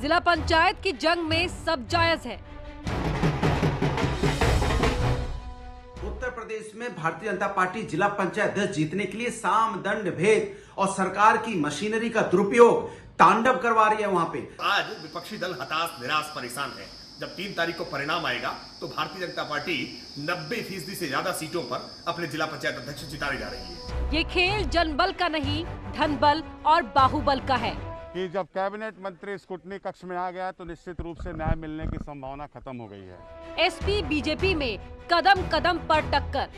जिला पंचायत की जंग में सब जायज है। उत्तर प्रदेश में भारतीय जनता पार्टी जिला पंचायत अध्यक्ष जीतने के लिए साम दंड भेद और सरकार की मशीनरी का दुरुपयोग तांडव करवा रही है। वहां पे आज विपक्षी दल हताश, निराश, परेशान है। जब 3 तारीख को परिणाम आएगा तो भारतीय जनता पार्टी 90% से ज्यादा सीटों पर अपने जिला पंचायत अध्यक्ष जिताने जा रही है। ये खेल जनबल का नहीं, धनबल और बाहुबल का है कि जब कैबिनेट मंत्री स्क्रूटनी कक्ष में आ गया तो निश्चित रूप से न्याय मिलने की संभावना खत्म हो गई है। एसपी बीजेपी में कदम कदम पर टक्कर,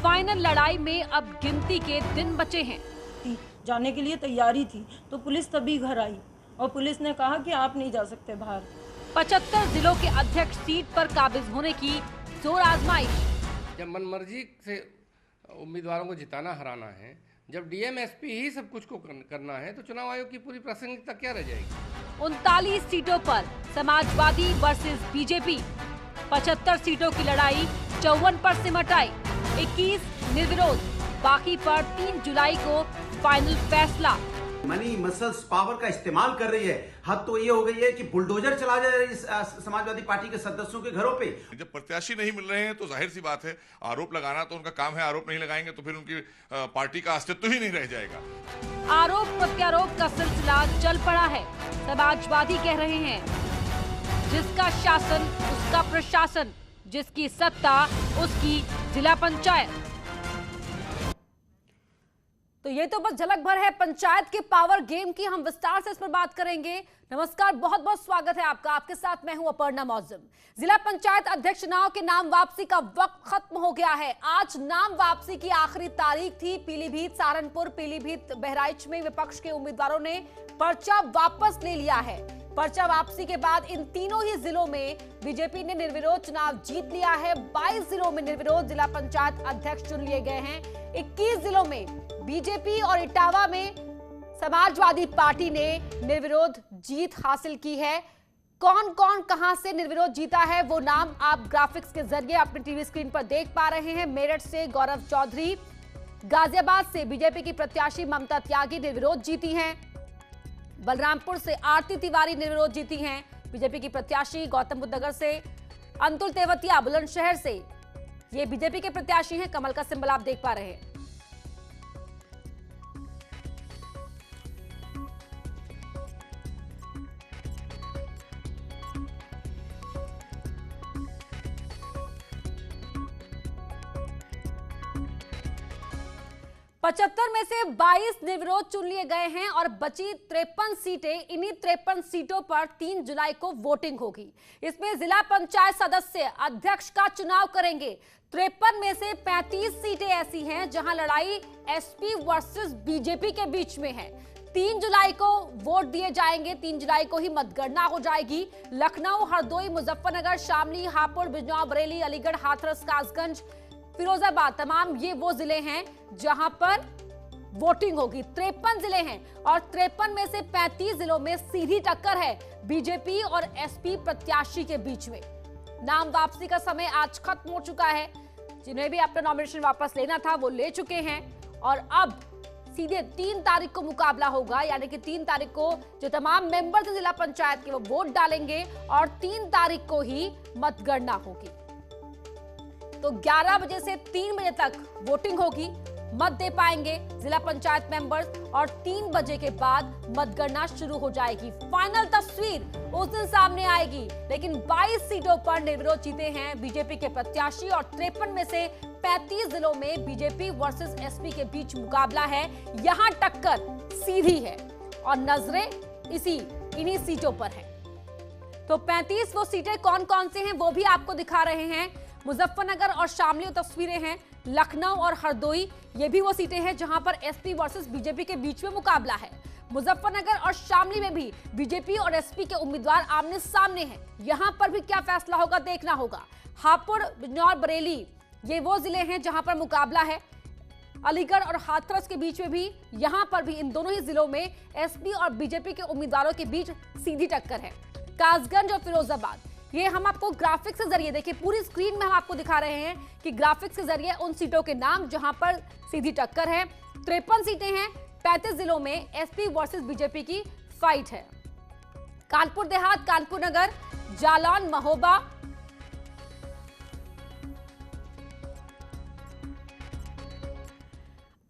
फाइनल लड़ाई में अब गिनती के दिन बचे हैं। जाने के लिए तैयारी थी तो पुलिस तभी घर आई और पुलिस ने कहा कि आप नहीं जा सकते बाहर। 75 जिलों के अध्यक्ष सीट पर काबिज होने की जोर आजमाइश। जब मनमर्जी से उम्मीदवारों को जिताना हराना है, जब डीएम एसपी ही सब कुछ को करना है तो चुनाव आयोग की पूरी प्रासंगिकता क्या रह जाएगी। 39 सीटों पर समाजवादी वर्सेस बीजेपी, 75 सीटों की लड़ाई 54 पर सिमट आई, 21 निर्विरोध, बाकी पर 3 जुलाई को फाइनल फैसला। मनी मसल्स पावर का इस्तेमाल कर रही है। हद तो ये हो गई है कि बुलडोजर चला जा रहा है समाजवादी पार्टी के सदस्यों के घरों पे। जब प्रत्याशी नहीं मिल रहे हैं तो जाहिर सी बात है आरोप लगाना तो उनका काम है। आरोप नहीं लगाएंगे तो फिर उनकी पार्टी का अस्तित्व ही नहीं रह जाएगा। आरोप प्रत्यारोप का सिलसिला चल पड़ा है। समाजवादी कह रहे हैं जिसका शासन उसका प्रशासन, जिसकी सत्ता उसकी जिला पंचायत। तो ये तो बस झलक भर है पंचायत के पावर गेम की। हम विस्तार से इस पर बात करेंगे। नमस्कार, बहुत बहुत स्वागत है आपका। आपके साथ मैं हूं अपर्णा मौजम। जिला पंचायत अध्यक्ष चुनाव के नाम वापसी का वक्त खत्म हो गया है। आज नाम वापसी की आखिरी तारीख थी। पीलीभीत, सहारनपुर, पीलीभीत, बहराइच में विपक्ष के उम्मीदवारों ने पर्चा वापस ले लिया है। पर्चा वापसी के बाद इन तीनों ही जिलों में बीजेपी ने निर्विरोध चुनाव जीत लिया है। 22 जिलों में निर्विरोध जिला पंचायत अध्यक्ष चुन लिए गए हैं। 21 जिलों में बीजेपी और इटावा में समाजवादी पार्टी ने निर्विरोध जीत हासिल की है। कौन कौन कहां से निर्विरोध जीता है वो नाम आप ग्राफिक्स के जरिए अपने टीवी स्क्रीन पर देख पा रहे हैं। मेरठ से गौरव चौधरी, गाजियाबाद से बीजेपी की प्रत्याशी ममता त्यागी निर्विरोध जीती हैं। बलरामपुर से आरती तिवारी निर्विरोध जीती हैं बीजेपी की प्रत्याशी। गौतम बुद्ध नगर से अंतुल तेवतिया, बुलंदशहर से ये बीजेपी के प्रत्याशी हैं। कमल का सिंबल आप देख पा रहे हैं। पचहत्तर में से 22 निर्विरोध चुन लिए गए हैं और बची 53 सीटें। इन्हीं 53 सीटों पर 3 जुलाई को वोटिंग होगी। इसमें जिला पंचायत सदस्य अध्यक्ष का चुनाव करेंगे। 53 में से 35 सीटें ऐसी हैं जहां लड़ाई एसपी वर्सेस बीजेपी के बीच में है। 3 जुलाई को वोट दिए जाएंगे। 3 जुलाई को ही मतगणना हो जाएगी। लखनऊ, हरदोई, मुजफ्फरनगर, शामली, हापुड़, बिजनौर, बरेली, अलीगढ़, हाथरस, कासगंज, फिरोजाबाद, तमाम ये वो जिले हैं जहां पर वोटिंग होगी। 53 जिले हैं और 53 में से 35 जिलों में सीधी टक्कर है बीजेपी और एसपी प्रत्याशी के बीच में। नाम वापसी का समय आज खत्म हो चुका है। जिन्हें भी अपना नॉमिनेशन वापस लेना था वो ले चुके हैं और अब सीधे 3 तारीख को मुकाबला होगा। यानी कि 3 तारीख को जो तमाम मेंबर थे जिला पंचायत के वो वोट डालेंगे और 3 तारीख को ही मतगणना होगी। तो 11 बजे से 3 बजे तक वोटिंग होगी। मत दे पाएंगे जिला पंचायत मेंबर्स और 3 बजे के बाद मतगणना शुरू हो जाएगी। फाइनल तस्वीर उस दिन सामने आएगी। लेकिन 22 सीटों पर निर्विरोध जीते हैं बीजेपी के प्रत्याशी और 53 में से 35 जिलों में बीजेपी वर्सेस एसपी के बीच मुकाबला है। यहां टक्कर सीधी है और नजरें इन्हीं सीटों पर है। तो 35 वो सीटें कौन कौन से हैं वो भी आपको दिखा रहे हैं। मुजफ्फरनगर और शामली तस्वीरें हैं। लखनऊ और हरदोई ये भी वो सीटें हैं जहां पर एसपी वर्सेस बीजेपी के बीच में मुकाबला है। मुजफ्फरनगर और शामली में भी बीजेपी और एसपी के उम्मीदवार आमने सामने हैं। यहां पर भी क्या फैसला होगा देखना होगा। हापुड़, बिजनौर, बरेली ये वो जिले हैं जहां पर मुकाबला है। अलीगढ़ और हाथरस के बीच में भी, यहां पर भी इन दोनों ही जिलों में एसपी और बीजेपी के उम्मीदवारों के बीच सीधी टक्कर है। कासगंज और फिरोजाबाद ये हम आपको ग्राफिक्स के जरिए, देखिए पूरी स्क्रीन में हम आपको दिखा रहे हैं कि ग्राफिक्स के जरिए उन सीटों के नाम जहां पर सीधी टक्कर है। 53 सीटें हैं। 35 जिलों में एसपी वर्सेस बीजेपी की फाइट है। कानपुर देहात, कानपुर नगर, जालौन, महोबा,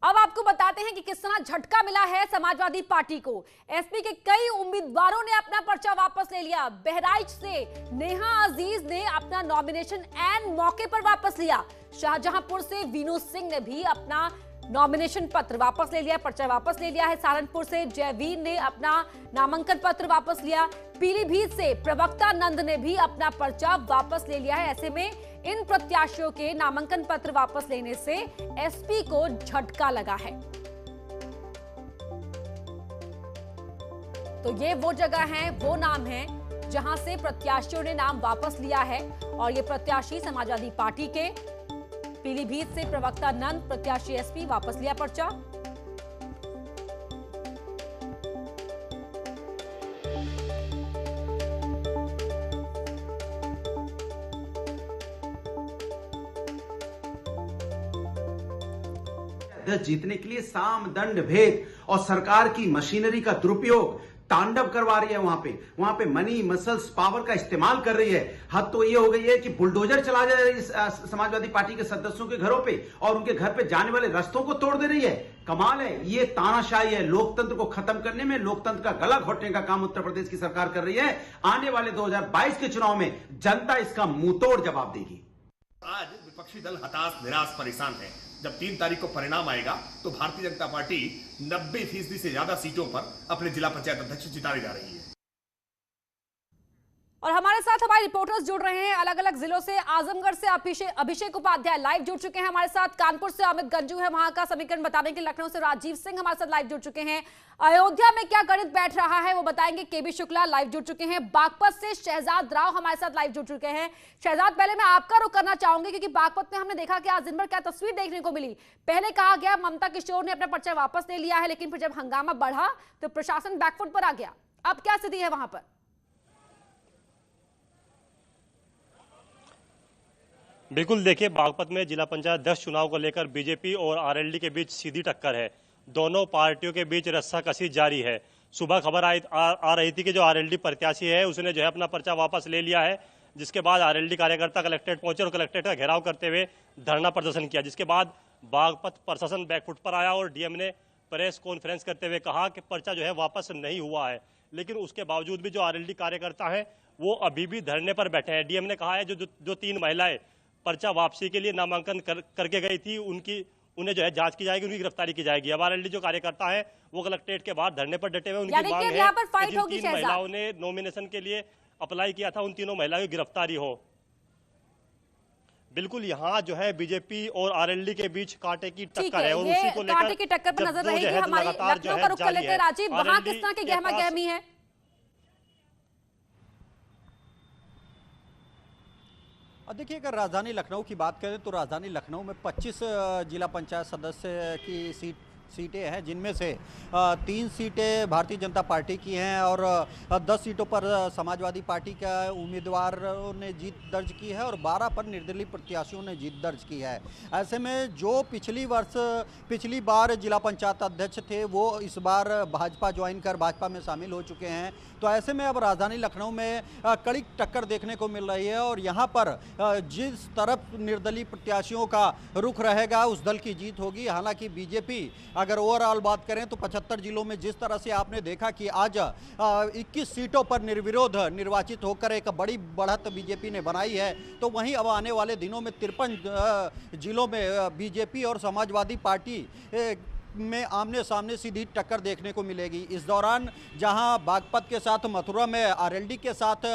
अब आपको बताते हैं कि किस तरह झटका मिला है समाजवादी पार्टी को। एसपी के कई उम्मीदवारों ने अपना पर्चा वापस ले लिया। बहराइच से नेहा अजीज ने अपना नॉमिनेशन ऐन मौके पर वापस लिया। शाहजहांपुर से वीनू सिंह ने भी अपना नॉमिनेशन पत्र वापस ले लिया, पर्चा वापस ले लिया है। सहारनपुर से जयवीर ने अपना नामांकन पत्र वापस लिया। पीलीभीत से प्रवक्ता नंद ने भी अपना पर्चा वापस ले लिया है। ऐसे में इन प्रत्याशियों के नामांकन पत्र वापस लेने से एसपी को झटका लगा है। तो ये वो जगह है, वो नाम है जहां से प्रत्याशियों ने नाम वापस लिया है और ये प्रत्याशी समाजवादी पार्टी के। पीलीभीत से प्रवक्ता नंद, प्रत्याशी एसपी, वापस लिया पर्चा। जीतने के लिए साम दंड भेद और सरकार की मशीनरी का दुरुपयोग तांडव करवा रही है। वहां पे मनी मसल्स पावर का इस्तेमाल कर रही है। हद तो ये हो गई है कि बुलडोजर चला जा रही है समाजवादी पार्टी के सदस्यों के घरों पे और उनके घर पे जाने वाले रास्तों को तोड़ दे रही है। कमाल है, ये तानाशाही है। लोकतंत्र को खत्म करने में, लोकतंत्र का गला घोटने का काम उत्तर प्रदेश की सरकार कर रही है। आने वाले 2022 के चुनाव में जनता इसका मुंहतोड़ जवाब देगी। आज विपक्षी दल हताश, निराश, परेशान है। जब 3 तारीख को परिणाम आएगा तो भारतीय जनता पार्टी 90% से ज्यादा सीटों पर अपने जिला पंचायत अध्यक्ष जिताने जा रही है। और हमारे साथ हमारे रिपोर्टर्स जुड़ रहे हैं अलग अलग जिलों से। आजमगढ़ से अभिषेक उपाध्याय लाइव जुड़ चुके हैं हमारे साथ। कानपुर से अमित गंजू है वहां का समीकरण बताने के। लखनऊ से राजीव सिंह हमारे साथ लाइव जुड़ चुके हैं। अयोध्या में क्या गणित बैठ रहा है वो बताएंगे केबी शुक्ला लाइव जुड़ चुके हैं। बागपत से शहजाद राव हमारे साथ लाइव जुड़ चुके हैं। शहजाद, पहले मैं आपका रुख करना चाहूंगी क्योंकि बागपत में हमने देखा कि आज दिन भर क्या तस्वीर देखने को मिली। पहले कहा गया ममता किशोर ने अपना पर्चा वापस ले लिया है, लेकिन फिर जब हंगामा बढ़ा तो प्रशासन बैकफुट पर आ गया। अब क्या स्थिति है वहां पर? बिल्कुल, देखिए बागपत में जिला पंचायत 10 चुनाव को लेकर बीजेपी और आरएलडी के बीच सीधी टक्कर है। दोनों पार्टियों के बीच रस्साकसी जारी है। सुबह खबर आ रही थी कि जो आरएलडी प्रत्याशी है उसने जो है अपना पर्चा वापस ले लिया है, जिसके बाद आरएलडी कार्यकर्ता कलेक्ट्रेट पहुंचे और कलेक्ट्रेट का घेराव करते हुए धरना प्रदर्शन किया। जिसके बाद बागपत प्रशासन बैकफुट पर आया और डीएम ने प्रेस कॉन्फ्रेंस करते हुए कहा कि पर्चा जो है वापस नहीं हुआ है। लेकिन उसके बावजूद भी जो आरएलडी कार्यकर्ता हैं वो अभी भी धरने पर बैठे हैं। डीएम ने कहा है जो 3 महिलाएं पर्चा वापसी के लिए नामांकन करके गई थी उन्हें जो है जांच की जाएगी, उनकी गिरफ्तारी की जाएगी। अब आरएलडी जो कार्यकर्ता है वो कलेक्ट्रेट के बाहर धरने पर डटे हुए। उनकी मांग है कि जिन 3 महिलाओं ने नॉमिनेशन के लिए अप्लाई किया था उन तीनों महिलाओं की गिरफ्तारी हो। बिल्कुल, यहाँ जो है बीजेपी और आरएलडी के बीच कांटे की टक्कर है और उसी को लेकर कांटे की टक्कर पर नजर रहेगी हमारी। लखनऊ का रुख कर लेते हैं राजीव, वहां किस तरह की गहमा गहमी है? देखिए, अगर राजधानी लखनऊ की बात करें तो राजधानी लखनऊ में 25 जिला पंचायत सदस्य की सीटें हैं, जिनमें से 3 सीटें भारतीय जनता पार्टी की हैं और 10 सीटों पर समाजवादी पार्टी का उम्मीदवारों ने जीत दर्ज की है और 12 पर निर्दलीय प्रत्याशियों ने जीत दर्ज की है। ऐसे में जो पिछली बार जिला पंचायत अध्यक्ष थे वो इस बार भाजपा ज्वाइन कर भाजपा में शामिल हो चुके हैं। तो ऐसे में अब राजधानी लखनऊ में कड़ी टक्कर देखने को मिल रही है और यहाँ पर जिस तरफ निर्दलीय प्रत्याशियों का रुख रहेगा उस दल की जीत होगी। हालांकि बीजेपी अगर ओवरऑल बात करें तो 75 जिलों में जिस तरह से आपने देखा कि आज 21 सीटों पर निर्विरोध निर्वाचित होकर एक बड़ी बढ़त बीजेपी ने बनाई है, तो वहीं अब आने वाले दिनों में 53 जिलों में बीजेपी और समाजवादी पार्टी में आमने सामने सीधी टक्कर देखने को मिलेगी। इस दौरान जहां बागपत के साथ मथुरा में आरएलडी के साथ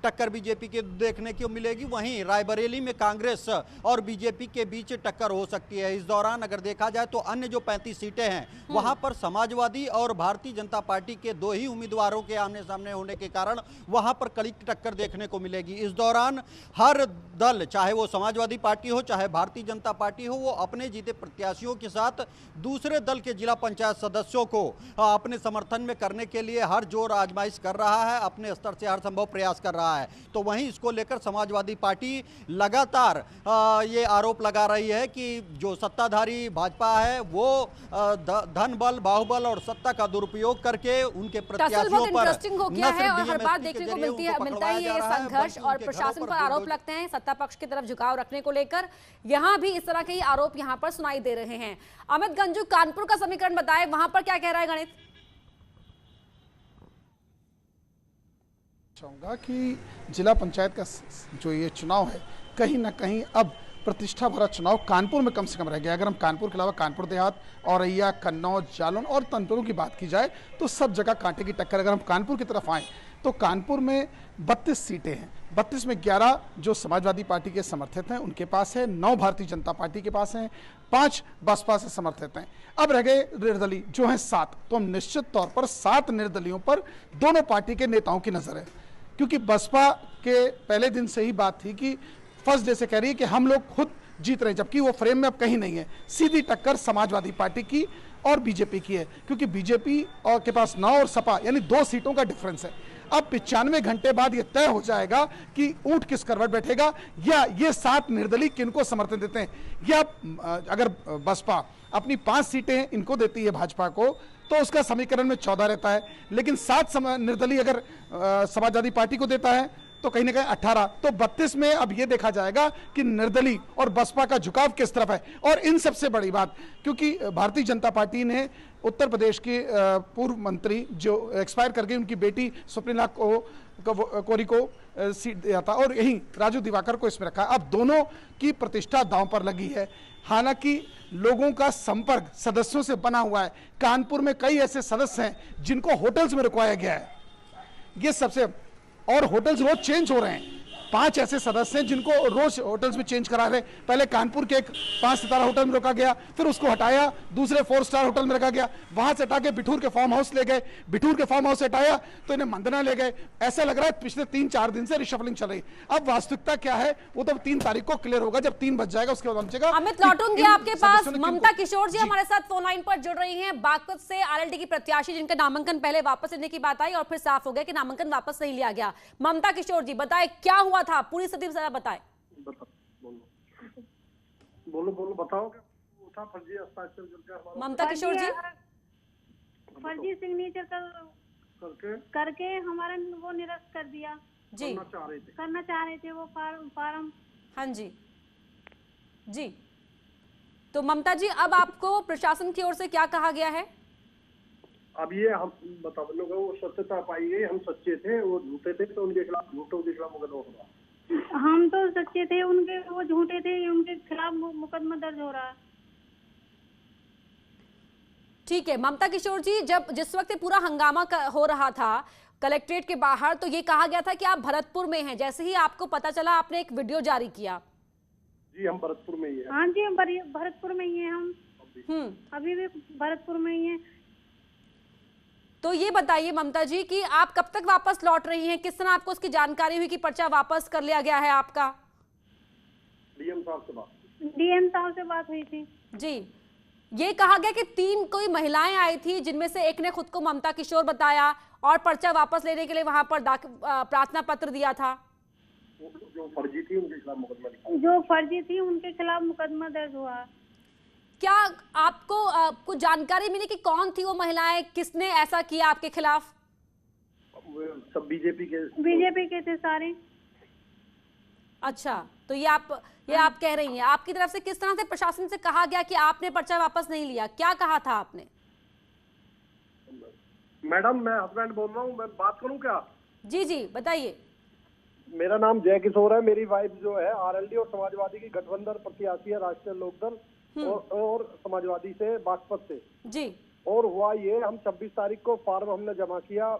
टक्कर बीजेपी के देखने को मिलेगी, वहीं रायबरेली में कांग्रेस और बीजेपी के बीच टक्कर हो सकती है। इस दौरान अगर देखा जाए तो अन्य जो 35 सीटें हैं वहां पर समाजवादी और भारतीय जनता पार्टी के 2 ही उम्मीदवारों के आमने सामने होने के कारण वहां पर कड़ी टक्कर देखने को मिलेगी। इस दौरान हर दल, चाहे वो समाजवादी पार्टी हो चाहे भारतीय जनता पार्टी हो, वो अपने जीते प्रत्याशियों के साथ दूसरे निर्दल के जिला पंचायत सदस्यों को अपने समर्थन में करने के लिए हर जोर आजमाइश कर रहा है, अपने स्तर से हर संभव प्रयास कर रहा है। तो वहीं इसको लेकर समाजवादी पार्टी लगातार ये आरोप लगा रही है कि जो सत्ताधारी भाजपा है वो धन बल, बाहुबल और सत्ता का दुरुपयोग करके उनके प्रत्याशियों पर इंटरेस्टिंग हो गया है और हर बार देखने को मिलता ही है संघर्ष और प्रशासन पर आरोप लगते हैं सत्ता पक्ष की तरफ झुकाव रखने को लेकर। यहां भी इस तरह के आरोप यहां पर सुनाई दे रहे हैं। अमित गंजू, कानपुर का समीकरण बताएं, वहां पर क्या कह रहा है गणित? चाहूंगा कि जिला पंचायत का जो ये चुनाव है कहीं ना कहीं अब प्रतिष्ठा भरा चुनाव कानपुर में कम से कम रह गया। अगर हम कानपुर के अलावा कानपुर देहात, औरैया, कन्नौज, जालौन और तनपुर की बात की जाए तो सब जगह कांटे की टक्कर। अगर हम कानपुर की तरफ आए तो कानपुर में 32 सीटें हैं, 32 में 11 जो समाजवादी पार्टी के समर्थित हैं उनके पास है, 9 भारतीय जनता पार्टी के पास हैं, 5 बसपा से समर्थित हैं। अब रह गए निर्दलीय जो हैं 7। तो हम निश्चित तौर पर 7 निर्दलियों पर दोनों पार्टी के नेताओं की नजर है, क्योंकि बसपा के पहले दिन से ही बात थी कि फर्स्ट डे से कह रही है कि हम लोग खुद जीत रहे हैं, जबकि वो फ्रेम में अब कहीं नहीं है। सीधी टक्कर समाजवादी पार्टी की और बीजेपी की है, क्योंकि बीजेपी और के पास 9 और सपा यानी 2 सीटों का डिफरेंस है। अब 95 घंटे बाद ये तय हो जाएगा कि ऊंट किस करवट बैठेगा, या ये 7 निर्दलीय किनको समर्थन देते हैं। या अगर बसपा अपनी 5 सीटें इनको देती है भाजपा को तो उसका समीकरण में 14 रहता है, लेकिन 7 निर्दलीय अगर समाजवादी पार्टी को देता है तो कहीं ना कहीं 18। तो 32 में अब ये देखा जाएगा कि निर्दलीय और बसपा का झुकाव किस तरफ है। और इन सबसे बड़ी बात, क्योंकि भारतीय जनता पार्टी ने उत्तर प्रदेश के पूर्व मंत्री जो एक्सपायर कर गई, उनकी बेटी स्वप्निला कोरी को सीट दिया था और यहीं राजू दिवाकर को इसमें रखा। अब दोनों की प्रतिष्ठा दांव पर लगी है। हालांकि लोगों का संपर्क सदस्यों से बना हुआ है। कानपुर में कई ऐसे सदस्य हैं जिनको होटल्स में रुकवाया गया है, ये सबसे, और होटल्स रोज चेंज हो रहे हैं। 5 ऐसे सदस्य हैं जिनको रोज होटल्स में चेंज करा रहे। पहले कानपुर के एक 5 सितारा होटल में रोका गया, फिर उसको हटाया दूसरे 4 स्टार होटल में रखा गया, वहां से हटा के बिठूर के फार्म हाउस ले गए, बिठूर के फार्म हाउस से हटाया तो इन्हें मंदना ले गए। ऐसा लग रहा है पिछले 3-4 दिन से रिशफलिंग चल रही। अब वास्तविकता क्या है वो तो 3 तारीख को क्लियर होगा, जब 3 बज जाएगा उसके बाद समझेगा। अमित, लौटूंगी आपके पास। ममता किशोर जी हमारे साथ फोन लाइन पर जुड़ रही हैं, बागपत से आरएलडी की प्रत्याशी जिनका नामांकन पहले वापस लेने की बात आई और फिर साफ हो गया कि नामांकन वापस नहीं लिया गया। ममता किशोर जी बताएं क्या हुआ था, पूरी स्थिति बताएं। बोलो बताओ क्या था? फर्जी हस्ताक्षर ममता किशोर जी, फर्जी सिग्नेचर करके हमारा वो निरस्त कर दिया जी, करना चाह रहे थे वो फार्म। हाँ जी जी। तो ममता जी अब आपको प्रशासन की ओर से क्या कहा गया है? अब ये हम बता लोगों वो सत्यता पाई गई, हम सच्चे थे, वो झूठे थे तो उनके खिलाफ झूठों के खिलाफ मुकदमा होगा। हम तो सच्चे थे, उनके वो झूठे थे, उनके खिलाफ मुकदमा दर्ज हो रहा है। ठीक है ममता किशोर जी, जब जिस वक्त पूरा हंगामा हो रहा था कलेक्ट्रेट के बाहर तो ये कहा गया था कि आप भरतपुर में हैं। जैसे ही आपको पता चला आपने एक वीडियो जारी किया। जी हम भरतपुर में ही हैं। हाँ जी हम भरतपुर में ही हैं। हम अभी भी भरतपुर में ही हैं। तो ये बताइए ममता जी कि आप कब तक वापस लौट रही हैं, किस तरह आपको उसकी जानकारी हुई कि पर्चा वापस कर लिया गया है आपका? डीएम साहब से बात हुई थी जी। ये कहा गया कि 3 कोई महिलाएं आई थी जिनमें से एक ने खुद को ममता किशोर बताया और पर्चा वापस लेने के लिए वहां पर प्रार्थना पत्र दिया था। जो फर्जी थी उनके खिलाफ मुकदमा दर्ज हुआ। क्या आपको कुछ जानकारी मिली कि कौन थी वो महिलाएं, किसने ऐसा किया आपके खिलाफ? सब बीजेपी के थे सारे। अच्छा, तो ये आप कह रही हैं, आपकी तरफ से किस तरह से प्रशासन से कहा गया कि आपने पर्चा वापस नहीं लिया, क्या कहा था आपने? मैडम मैं हस्बैंड बोल रहा हूँ, मैं बात करूँ क्या? जी जी बताइए। मेरा नाम जय किशोर है, मेरी वाइफ जो है आरएलडी और समाजवादी की गठबंधन प्रत्याशी है, राष्ट्रीय लोकदल और समाजवादी से बागपत से जी। और हुआ ये, हम 26 तारीख को फॉर्म हमने जमा किया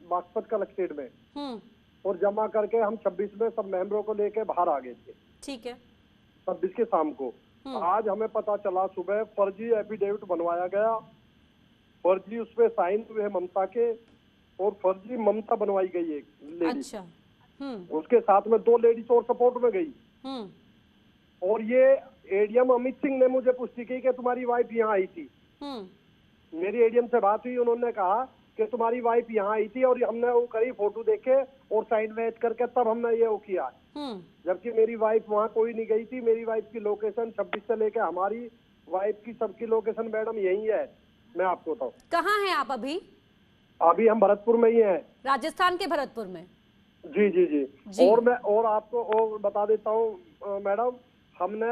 बागपत कलेक्ट्रेट में और जमा करके हम 26 में सब मेंबरों को लेके बाहर आ गए थे। ठीक है। 26 के शाम को आज हमें पता चला सुबह फर्जी एफिडेविट बनवाया गया, फर्जी उसपे साइन हुए ममता के और फर्जी ममता बनवाई गई एक लेडी। अच्छा। उसके साथ में 2 लेडीज और सपोर्ट में गई। और ये एडीएम अमित सिंह ने मुझे पुष्टि की कि तुम्हारी वाइफ यहाँ आई थी। मेरी एडीएम से बात हुई, उन्होंने कहा कि तुम्हारी वाइफ यहाँ आई थी और हमने वो करी फोटो देखे और साइन मैच करके तब हमने ये वो किया, जबकि मेरी वाइफ वहाँ कोई नहीं गई थी। मेरी वाइफ की लोकेशन 26 से लेके हमारी वाइफ की सबकी लोकेशन मैडम यही है। मैं आपको बताऊँ। कहाँ हैं आप अभी? अभी हम भरतपुर में ही हैं, राजस्थान के भरतपुर में। जी जी जी, जी। और मैं और आपको और बता देता हूँ मैडम, हमने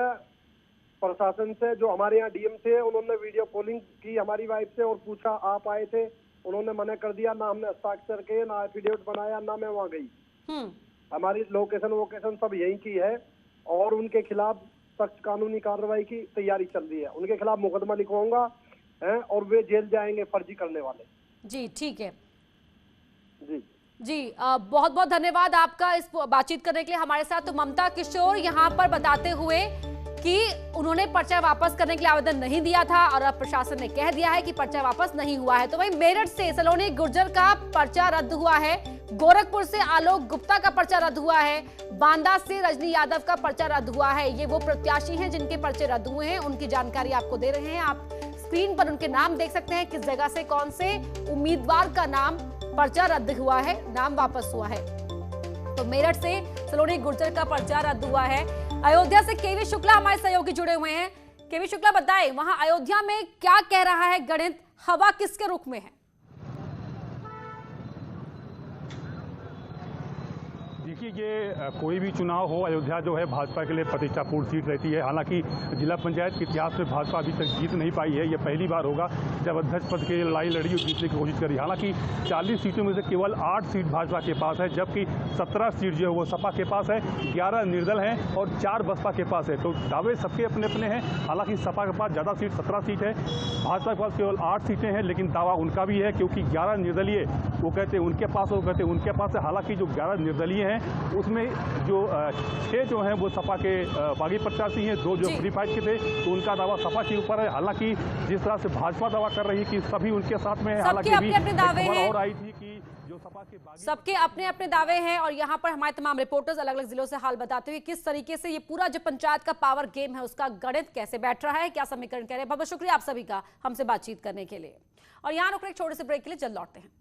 प्रशासन से, जो हमारे यहाँ डीएम थे, उन्होंने वीडियो कॉलिंग की हमारी वाइफ से और पूछा आप आए थे, उन्होंने मना कर दिया। ना हमने हस्ताक्षर किए, ना एफिडेविट बनाया, ना मैं वहाँ गई। हमारी लोकेशन सब यहीं की है और उनके खिलाफ सख्त कानूनी कार्रवाई की तैयारी चल रही है। उनके खिलाफ मुकदमा लिखवाऊंगा और वे जेल जाएंगे फर्जी करने वाले। जी ठीक है जी जी, बहुत बहुत धन्यवाद आपका इस बातचीत करने के लिए हमारे साथ। तो ममता किशोर यहाँ पर बताते हुए कि उन्होंने पर्चा वापस करने के लिए आवेदन नहीं दिया था और अब प्रशासन ने कह दिया है कि पर्चा वापस नहीं हुआ है। तो वहीं मेरठ से सलोनी गुर्जर का पर्चा रद्द हुआ है, गोरखपुर से आलोक गुप्ता का पर्चा रद्द हुआ है, बांदा से रजनी यादव का पर्चा रद्द हुआ है। ये वो प्रत्याशी हैं जिनके पर्चे रद्द हुए हैं, उनकी जानकारी आपको दे रहे हैं। आप स्क्रीन पर उनके नाम देख सकते हैं, किस जगह से कौन से उम्मीदवार का नाम पर्चा रद्द हुआ है, नाम वापस हुआ है। तो मेरठ से सलोनी गुर्जर का पर्चा रद्द हुआ है। अयोध्या से केवी शुक्ला हमारे सहयोगी जुड़े हुए हैं। केवी शुक्ला बताएं, वहां अयोध्या में क्या कह रहा है गणित, हवा किसके रुख में है? देखिए, ये कोई भी चुनाव हो, अयोध्या जो है भाजपा के लिए प्रतिष्ठापूर्ण सीट रहती है। हालांकि जिला पंचायत के इतिहास में भाजपा अभी तक जीत नहीं पाई है। ये पहली बार होगा जब अध्यक्ष पद की लड़ाई लड़ी और जीतने की कोशिश करी। हालांकि 40 सीटों में से केवल 8 सीट भाजपा के पास है, जबकि 17 सीट जो है वो सपा के पास है, 11 निर्दल हैं और 4 बसपा के पास है। तो दावे सबके अपने अपने हैं। हालांकि सपा के पास ज़्यादा सीट 17 सीट है, भाजपा के पास केवल 8 सीटें हैं, लेकिन दावा उनका भी है क्योंकि 11 निर्दलीय वो कहते हैं उनके पास, वो कहते हैं उनके पास है। हालांकि जो 11 निर्दलीय हैं उसमें जो 6 जो हैं वो सपा के बागी प्रत्याशी हैं, 2 जो फ्री फाइट के थे, तो उनका दावा सपा के ऊपर है। हालांकि जिस तरह से भाजपा दावा कर रही है कि सभी उनके साथ में है, हालांकि अभी खबर और आई थी कि जो सपा के बागी, सबके अपने अपने दावे हैं। और यहाँ पर हमारे तमाम रिपोर्टर्स अलग अलग जिलों से हाल बताते हुए किस तरीके से ये पूरा जो पंचायत का पावर गेम है उसका गणित कैसे बैठ रहा है, क्या समीकरण कह रहे हैं। बहुत बहुत शुक्रिया आप सभी का हमसे बातचीत करने के लिए। और यहाँ रुक रहे एक छोटे से ब्रेक के लिए, जल्द लौटते हैं।